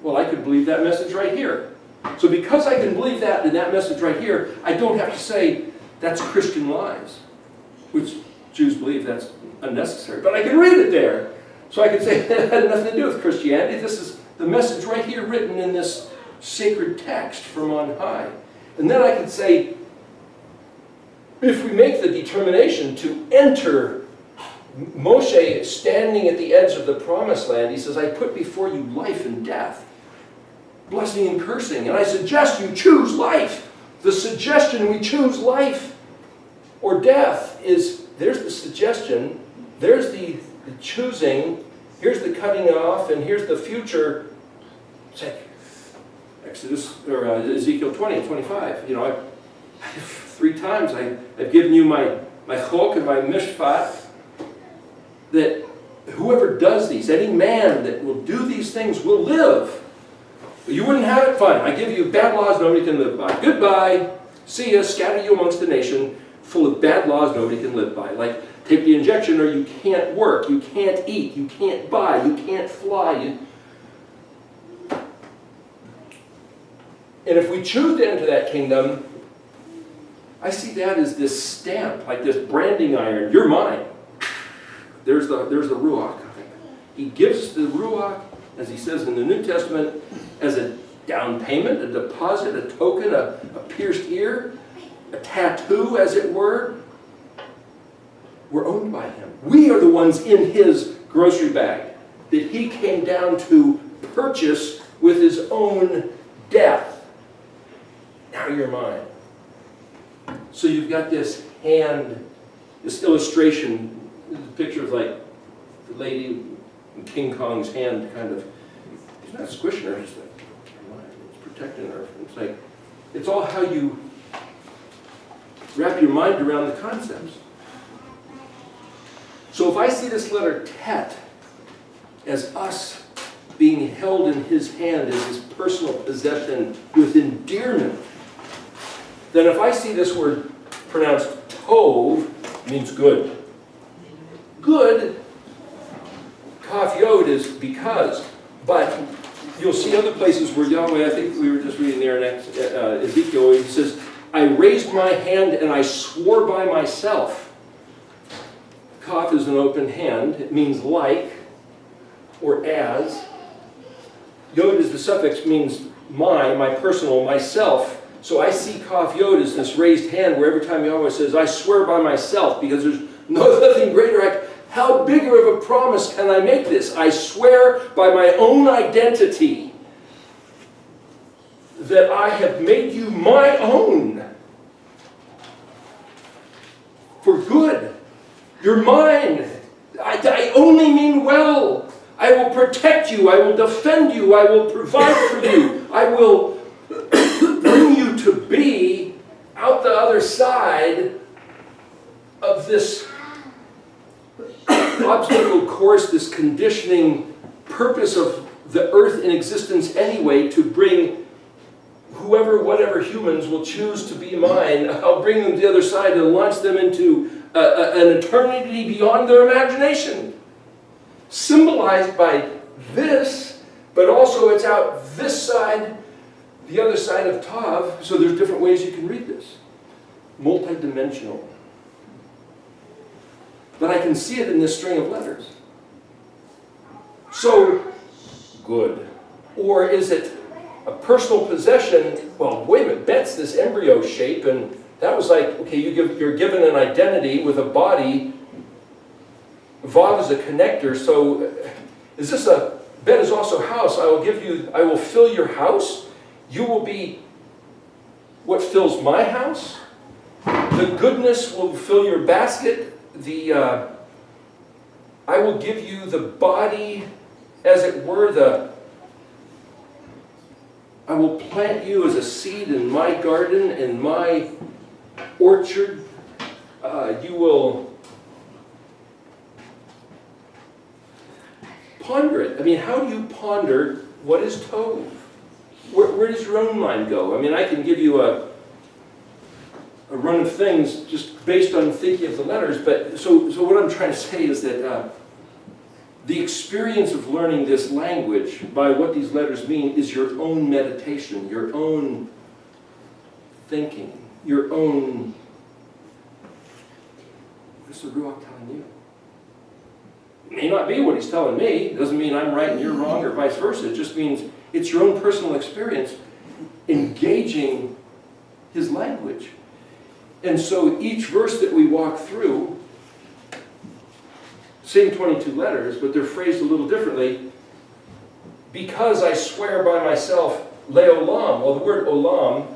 Well, I could believe that message right here. So because I can believe that in that message right here, I don't have to say that's Christian lies, which Jews believe that's unnecessary. But I can read it there. So I can say it had nothing to do with Christianity. This is the message right here written in this sacred text from on high. And then I can say, if we make the determination to enter, Moshe standing at the edge of the promised land, he says, I put before you life and death, blessing and cursing, and I suggest you choose life. The suggestion we choose life or death is, there's the suggestion, there's the choosing, here's the cutting off, and here's the future. It's like Exodus, or Ezekiel 20 and 25. You know, 3 times I've given you my chok and my mishpat, that whoever does these, any man that will do these things will live. You wouldn't have it? Fine. I give you bad laws nobody can live by. Goodbye. See ya. Scatter you amongst the nation full of bad laws nobody can live by. Like, take the injection or you can't work, you can't eat, you can't buy, you can't fly. And if we choose to enter that kingdom, I see that as this stamp, like this branding iron. You're mine. There's the Ruach. He gives the Ruach, as he says in the New Testament, as a down payment, a deposit, a token, a pierced ear, a tattoo, as it were. We're owned by him. We are the ones in his grocery bag that he came down to purchase with his own death. Now you're mine. So you've got this hand, this illustration, this picture of like the lady in King Kong's hand, kind of, he's not squishing her, he's like, it's protecting her. It's like, it's all how you wrap your mind around the concepts. So if I see this letter tet as us being held in his hand as his personal possession with endearment, then if I see this word pronounced tov, it means good. Good, kaf yod is because, but you'll see other places where Yahweh, I think we were just reading there in Ezekiel, he says, I raised my hand and I swore by myself. Kaf is an open hand. It means like or as. Yod is the suffix, means my personal, myself. So I see kaf yod as this raised hand where every time Yahweh says, I swear by myself, because there's nothing greater. How bigger of a promise can I make this? I swear by my own identity that I have made you my own for good. You're mine. I only mean well. I will protect you. I will defend you. I will provide for you. I will bring you to be out the other side of this obstacle course, this conditioning purpose of the earth in existence anyway, to bring whoever, whatever humans will choose to be mine. I'll bring them to the other side and launch them into an eternity beyond their imagination. Symbolized by this, but also it's out this side, the other side of Tav. So there's different ways you can read this. Multidimensional. But I can see it in this string of letters. So, good. Or is it a personal possession? Well, wait a minute, Bet's this embryo shape, and that was like, okay, you're given an identity with a body. Vav is a connector, so is this a, Bet is also house. I will fill your house. You will be what fills my house. The goodness will fill your basket. I will give you the body, as it were, I will plant you as a seed in my garden, in my orchard. You will ponder it. I mean, how do you ponder what is Tov? Where does your own mind go? I mean, I can give you a run of things just based on thinking of the letters, but so what I'm trying to say is that The experience of learning this language by what these letters mean is your own meditation, your own thinking, your own... What's the Ruach telling you? It may not be what he's telling me. It doesn't mean I'm right and you're wrong or vice versa. It just means it's your own personal experience engaging his language. And so each verse that we walk through, same 22 letters, but they're phrased a little differently. Because I swear by myself, le'olam. Well, the word olam,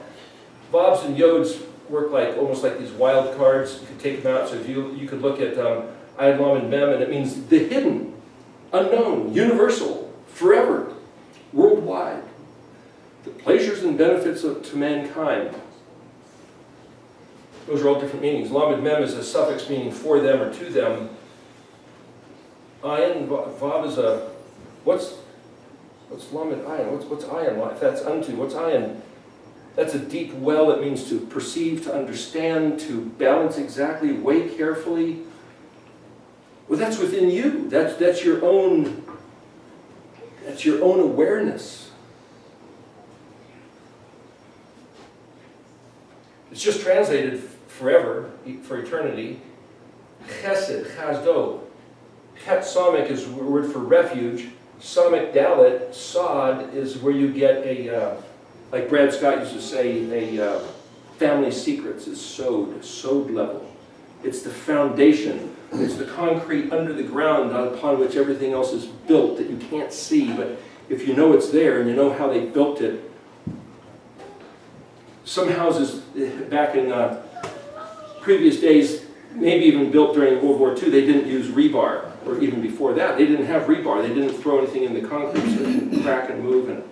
vavs and yods work like almost like these wild cards. You could take them out. So if you could look at Ayad, Lam, and Mem, and it means the hidden, unknown, universal, forever, worldwide. The pleasures and benefits to mankind. Those are all different meanings. Lam and Mem is a suffix meaning for them or to them. Ayin, Vav is a, what's Lam and Ayin? What's Ayin? If that's unto, what's Ayin? That's a deep well. It means to perceive, to understand, to balance exactly, weigh carefully. Well, that's within you. That's your own awareness. It's just translated forever, for eternity. Chesed, chas'do. Chet Samek is a word for refuge. Samek Dalet, Sod, is where you get a, like Brad Scott used to say, a family secrets is sod level. It's the foundation. It's the concrete under the ground upon which everything else is built that you can't see, but if you know it's there and you know how they built it. Some houses back in previous days, maybe even built during World War II, they didn't use rebar, or even before that, they didn't have rebar. They didn't throw anything in the concrete so it would crack and move, and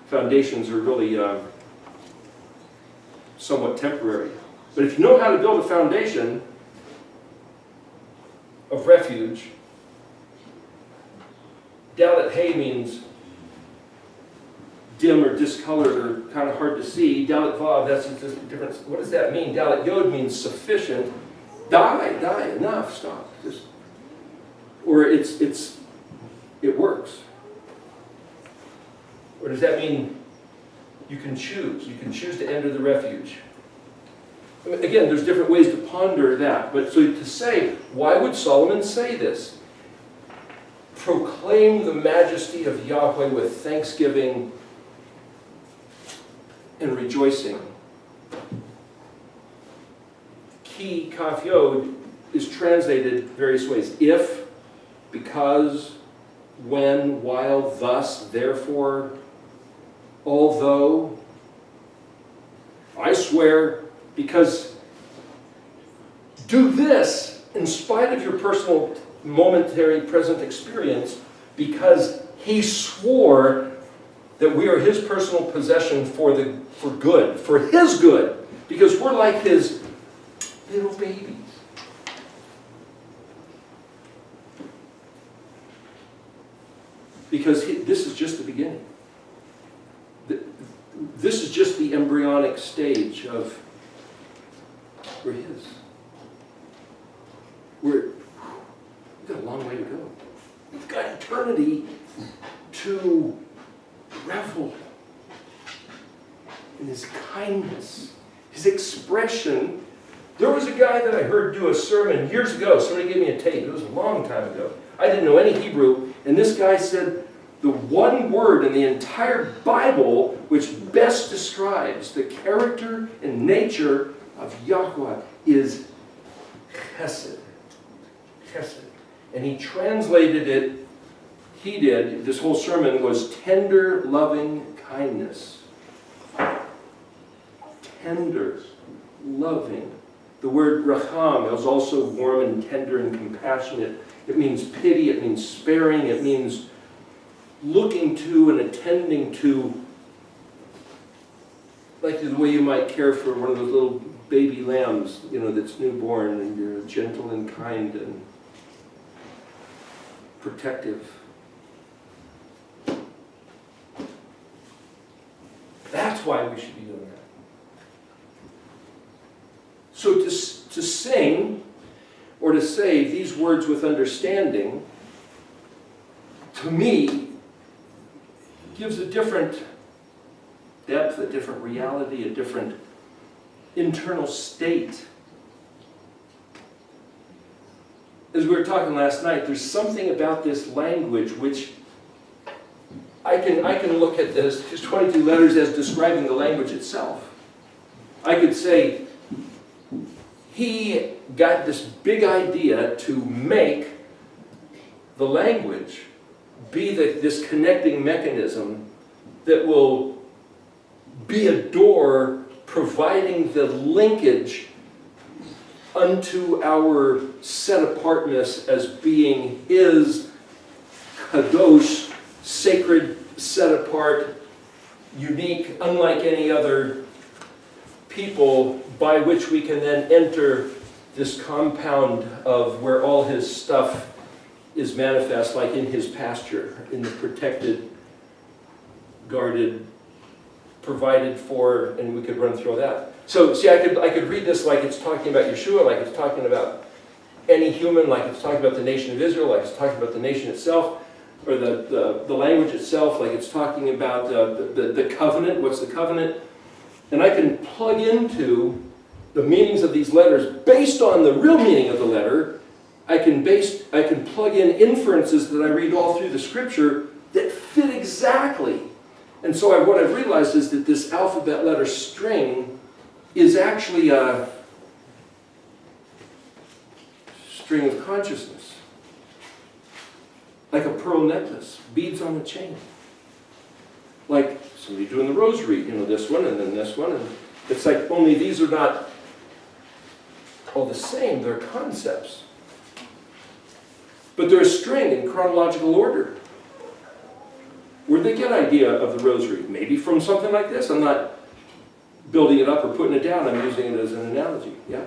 foundations are really somewhat temporary. But if you know how to build a foundation of refuge, Dalet Hay means dim or discolored or kind of hard to see. Dalet Vav, that's just a difference. What does that mean? Dalet Yod means sufficient. Die, enough, stop. Or it works. Or does that mean you can choose? You can choose to enter the refuge. I mean, again, there's different ways to ponder that. But so to say, why would Solomon say this? Proclaim the majesty of Yahweh with thanksgiving and rejoicing. Ki, Kaf Yod, is translated various ways. If, because, when, while, thus, therefore, although. I swear, because do this in spite of your personal momentary present experience, because he swore that we are his personal possession for good, for his good, because we're like his little babies. Because this is just the beginning. This is just the embryonic stage of we're his. We've got a long way to go. We've got eternity to revel in his kindness, his expression. There was a guy that I heard do a sermon years ago. Somebody gave me a tape. It was a long time ago. I didn't know any Hebrew, and this guy said the one word in the entire Bible which best describes the character and nature of Yahweh is chesed. Chesed. And he translated it, this whole sermon was tender, loving kindness. Tender, loving. The word racham is also warm and tender and compassionate. It means pity, it means sparing, it means looking to and attending to, like the way you might care for one of those little baby lambs, that's newborn, and you're gentle and kind and protective. That's why we should be doing that. So to sing or to say these words with understanding to me, gives a different depth, a different reality, a different internal state. As we were talking last night, there's something about this language which I can look at this, his 22 letters, as describing the language itself. I could say, he got this big idea to make the language be this connecting mechanism that will be a door providing the linkage unto our set-apartness as being his kadosh, sacred, set-apart, unique, unlike any other people, by which we can then enter this compound of where all his stuff is manifest, like in his pasture, in the protected, guarded, provided for, and we could run through that. So, see, I could read this like it's talking about Yeshua, like it's talking about any human, like it's talking about the nation of Israel, like it's talking about the nation itself, or the language itself, like it's talking about the covenant, what's the covenant? And I can plug into the meanings of these letters based on the real meaning of the letter. I can plug in inferences that I read all through the scripture that fit exactly. And so what I've realized is that this alphabet letter string is actually a string of consciousness. Like a pearl necklace, beads on a chain. Like somebody doing the rosary, this one and then this one. And it's like, only these are not all the same, they're concepts. But they're a string in chronological order. Where'd they get idea of the rosary? Maybe from something like this. I'm not building it up or putting it down. I'm using it as an analogy. Yeah?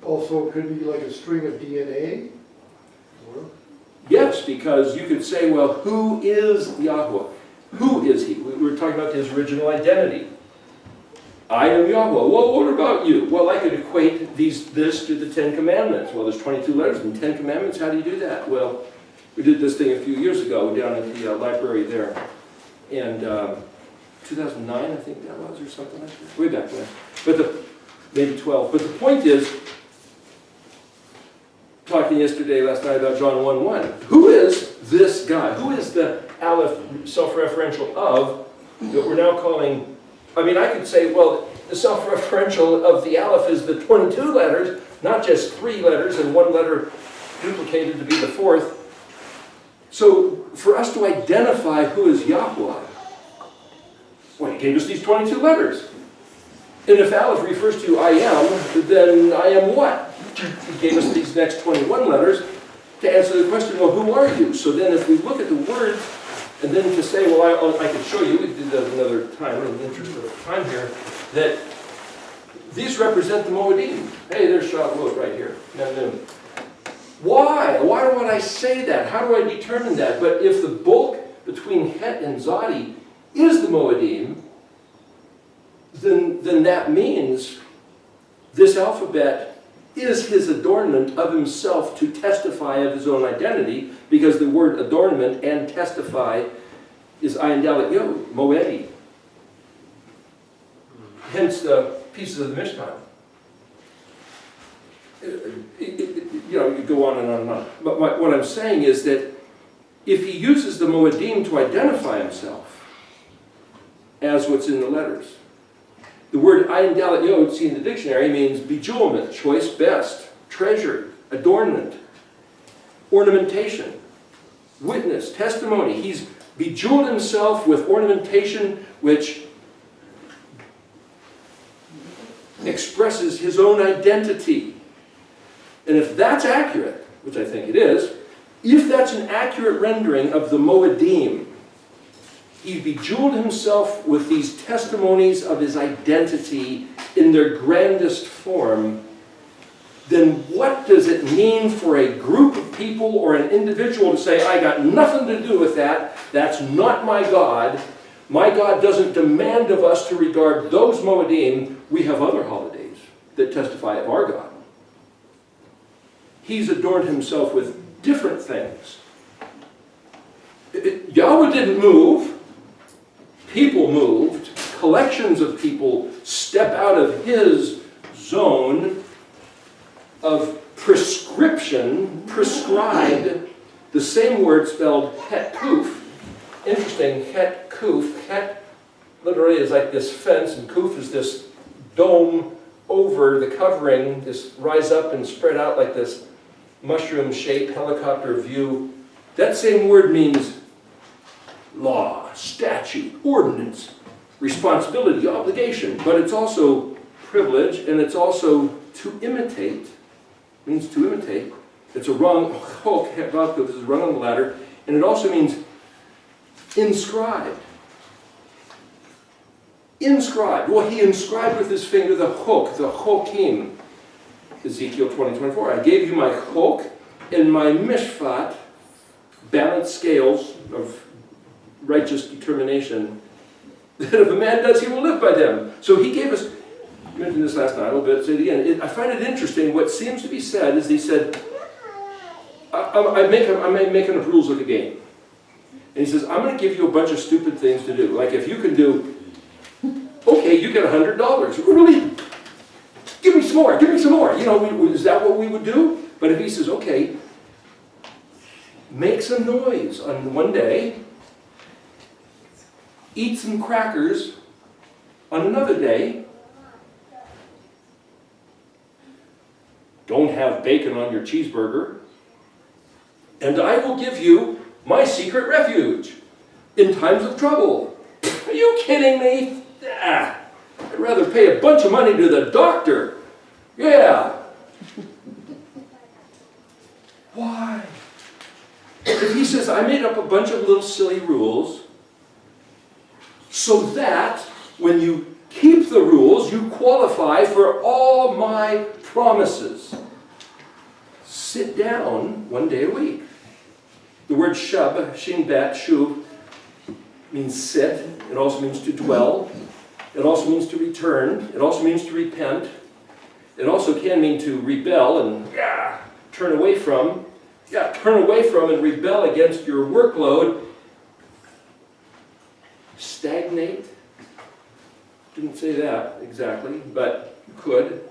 Also, it could be like a string of DNA? Yes, because you could say, well, who is Yahweh? Who is he? We were talking about his original identity. I am Yahweh. Well, what about you? Well, I could equate this to the 10 Commandments. Well, there's 22 letters and 10 Commandments. How do you do that? Well, we did this thing a few years ago down at the library there. And 2009, I think that was, or something like that. Way back when. But maybe 12. But the point is, talking last night about John 1:1. Who is this guy? Who is the Aleph self-referential of that we're now calling? I mean, I could say, well, the self-referential of the Aleph is the 22 letters, not just 3 letters and 1 letter duplicated to be the 4th. So, for us to identify who is Yahweh, well, he gave us these 22 letters. And if Aleph refers to I am, then I am what? He gave us these next 21 letters to answer the question, well, who are you? So then if we look at the words, and then to say, well, I could show you, we did that another time, in the interest of time here, that these represent the Moedim. Hey, there's Shavuot right here. Why? Why would I say that? How do I determine that? But if the bulk between Het and Zadi is the Moedim, then that means this alphabet is his adornment of himself to testify of his own identity, because the word adornment and testify is Ayin Dalet Yod, Moedi. Hence the pieces of the Mishnah. You go on and on and on. But what I'm saying is that if he uses the Moedim to identify himself as what's in the letters, the word Ayin Dalet Yod, see in the dictionary, means bejewelment, choice best, treasure, adornment, ornamentation, witness, testimony. He's bejeweled himself with ornamentation which expresses his own identity. And if that's accurate, which I think it is, if that's an accurate rendering of the Moedim, he bejeweled himself with these testimonies of his identity in their grandest form, then what does it mean for a group of people or an individual to say, I got nothing to do with that, that's not my God doesn't demand of us to regard those Moedim, we have other holidays that testify of our God. He's adorned himself with different things. Yahweh didn't move. People moved. Collections of people step out of his zone of prescription, prescribed, the same word spelled het kuf. Interesting, het kuf. Het literally is like this fence, and kuf is this dome over the covering, this rise up and spread out like this mushroom-shaped helicopter view. That same word means law, statute, ordinance, responsibility, obligation, but it's also privilege, and it's also to imitate. It means to imitate. It's a rung, this is a rung on the ladder, and it also means inscribed. Inscribed. Well, he inscribed with his finger the chok, the chokim. Ezekiel 20:24. I gave you my chok and my mishpat, balanced scales of righteous determination, that if a man does, he will live by them. So he gave us, I mentioned this last night a little bit, say it again. I find it interesting, what seems to be said is he said, I'm making up rules of the game. And he says, I'm going to give you a bunch of stupid things to do. Like if you can do, okay, you get $100. Really? Give me some more, give me some more. You know, is that what we would do? But if he says, okay, make some noise on one day, eat some crackers on another day, don't have bacon on your cheeseburger, and I will give you my secret refuge in times of trouble. Are you kidding me? I'd rather pay a bunch of money to the doctor. Yeah. Why? If he says, I made up a bunch of little silly rules so that when you keep the rules, you qualify for all my promises. Sit down one day a week. The word shub, shin bet, shub, means sit. It also means to dwell. It also means to return. It also means to repent. It also can mean to rebel and turn away from. Turn away from and rebel against your workload. Stagnate. Didn't say that exactly, but you could.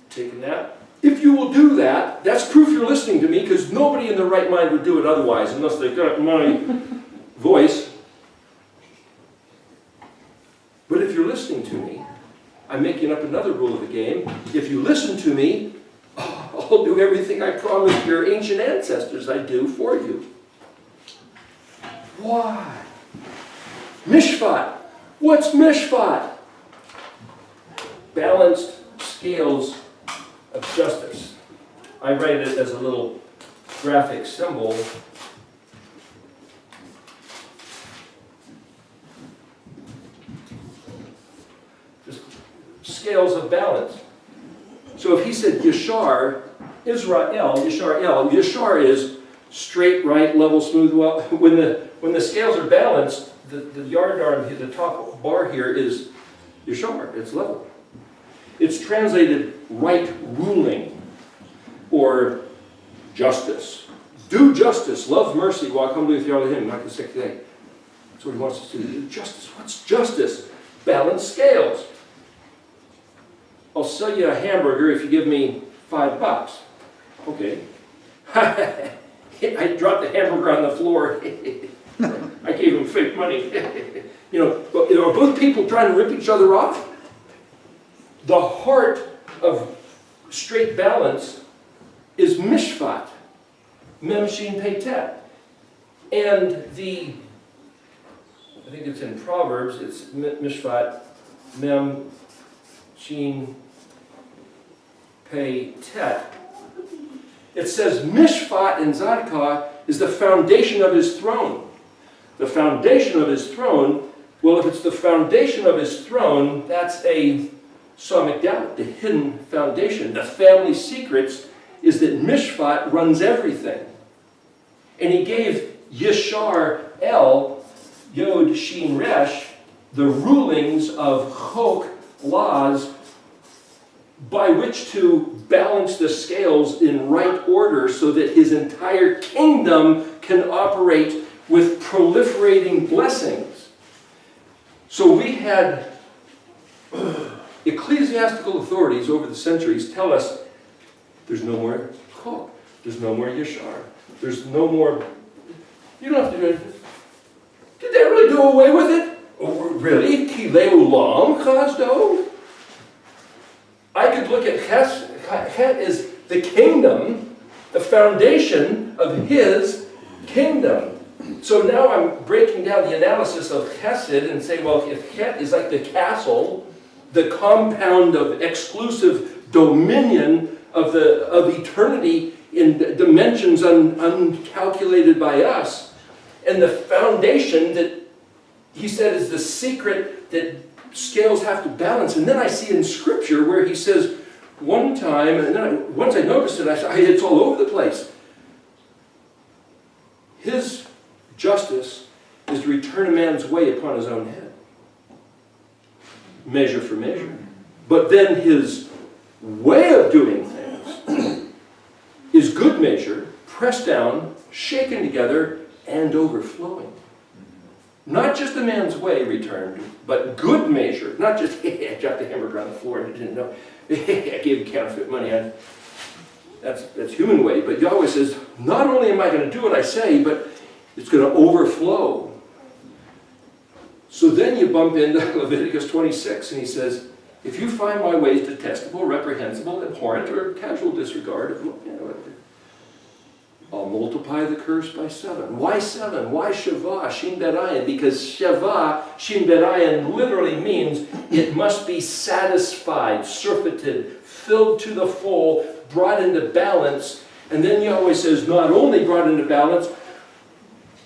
Take a nap. If you will do that, that's proof you're listening to me, because nobody in their right mind would do it otherwise, unless they got my voice. But if you're listening to me, I'm making up another rule of the game. If you listen to me, I'll do everything I promised your ancient ancestors I'd do for you. Why? Mishpat. What's mishpat? Balanced scales of justice. I write it as a little graphic symbol. Just scales of balance. So if he said Yashar, Israel, Yashar is straight, right, level, smooth. Well, when the scales are balanced, the yard arm, the top bar here is Yashar, it's level. It's translated right ruling or justice. Do justice, love mercy, walk humbly with Yahweh, not the sixth day. That's what he wants us to do. Justice. What's justice? Balanced scales. I'll sell you a hamburger if you give me $5. Okay. I dropped the hamburger on the floor. I gave him fake money. Are both people trying to rip each other off? The heart of straight balance is mishpat, mem shin pei tet. And I think it's in Proverbs, it's mishpat, mem shin pei tet. It says mishpat in Zadkah is the foundation of his throne. The foundation of his throne, well, if it's the foundation of his throne, that's a Samikdalit, the hidden foundation. The family secrets is that Mishpat runs everything. And he gave Yashar El, Yod Shin Resh, the rulings of Chok, laws, by which to balance the scales in right order so that his entire kingdom can operate with proliferating blessings. So we had ecclesiastical authorities over the centuries tell us there's no more chok, there's no more yashar, there's no more, you don't have to do anything. Did they really do away with it? Oh, really? Ki le'olam chas'do? I could look at Chet is the kingdom, the foundation of his kingdom. So now I'm breaking down the analysis of Chesed and saying, well, if Chet is like the castle, the compound of exclusive dominion of eternity in dimensions uncalculated by us, and the foundation that he said is the secret that scales have to balance. And then I see in Scripture where he says one time, and then once I noticed it, I said, it's all over the place. His justice is to return a man's way upon his own head. Measure for measure. But then his way of doing things is good measure, pressed down, shaken together, and overflowing. Not just a man's way returned, but good measure. Not just, hey, I dropped the hamburger on the floor and I didn't know. Hey, I gave counterfeit money. That's human way. But Yahweh says, not only am I going to do what I say, but it's going to overflow. So then you bump into Leviticus 26, and he says, if you find my ways detestable, reprehensible, abhorrent, or casual disregard of, I'll multiply the curse by 7. Why 7? Why Shavah, Shin Bet Ayin? Because Shavah, Shin Bet Ayin literally means it must be satisfied, surfeited, filled to the full, brought into balance. And then Yahweh says, not only brought into balance,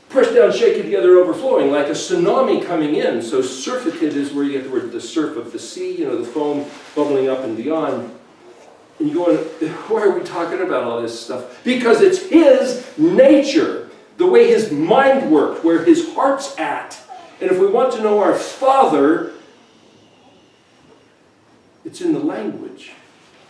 pressed down, shaken together, overflowing, like a tsunami coming in. So surfeited is where you get the word the surf of the sea, the foam bubbling up and beyond. And you're going, why are we talking about all this stuff? Because it's his nature, the way his mind worked, where his heart's at. And if we want to know our Father, it's in the language.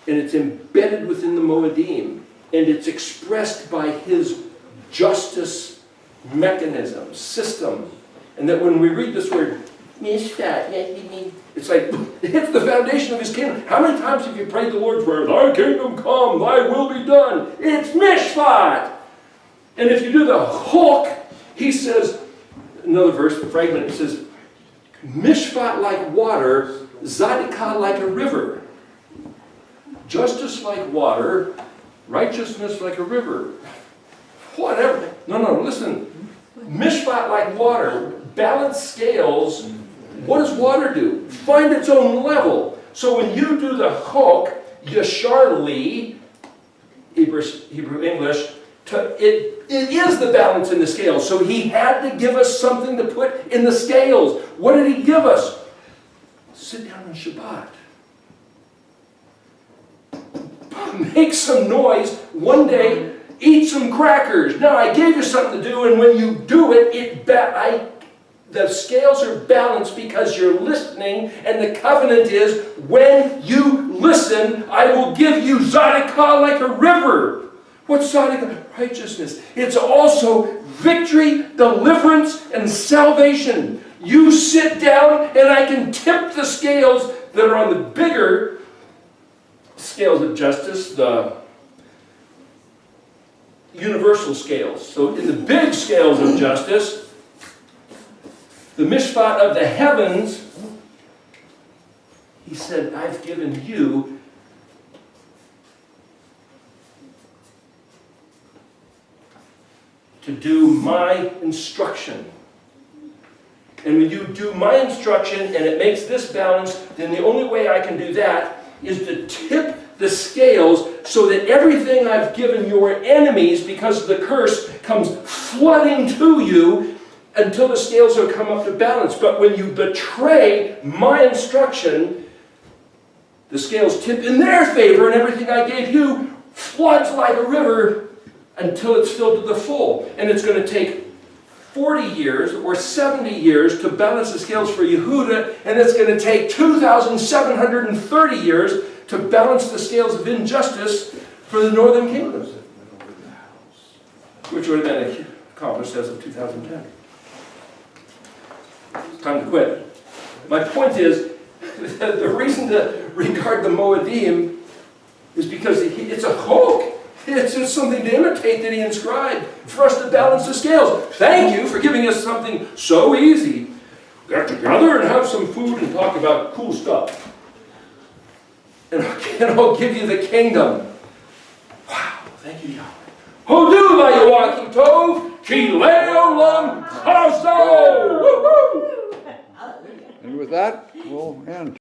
And it's embedded within the Moedim. And it's expressed by his justice mechanism, system. And that when we read this word, mishpat, it's like, it hits the foundation of his kingdom. How many times have you prayed the Lord's Prayer, thy kingdom come, thy will be done? It's mishpat. And if you do the chok, he says, another verse, the fragment, it says, mishpat like water, zadikah like a river. Justice like water, righteousness like a river. Whatever. No, listen. Mishpat like water, balanced scales. What does water do? Find its own level. So when you do the chok, yashar li, Hebrew English, it is the balance in the scales. So he had to give us something to put in the scales. What did he give us? Sit down on Shabbat. Make some noise one day. Eat some crackers. Now, I gave you something to do, and when you do it, the scales are balanced because you're listening, and the covenant is, when you listen, I will give you zadikah like a river. What's zadikah? Righteousness. It's also victory, deliverance, and salvation. You sit down, and I can tip the scales that are on the bigger scales of justice, the universal scales. So in the big scales of justice, the mishpat of the heavens, he said, I've given you to do my instruction. And when you do my instruction and it makes this balance, then the only way I can do that is to tip the scales so that everything I've given your enemies because of the curse comes flooding to you until the scales will come up to balance. But when you betray my instruction, the scales tip in their favor and everything I gave you floods like a river until it's filled to the full. And it's going to take 40 years or 70 years to balance the scales for Yehuda, and it's going to take 2,730 years to balance the scales of injustice for the northern kingdoms. Which would have been a accomplished as of 2010. It's time to quit. My point is, the reason to regard the Moedim is because it's a hook. It's just something to imitate that he inscribed for us to balance the scales. Thank you for giving us something so easy. Get together and have some food and talk about cool stuff. And I'll give you the kingdom. Wow, thank you, Yahweh. Hodu la Yahweh, chas'do. And with that, we'll end.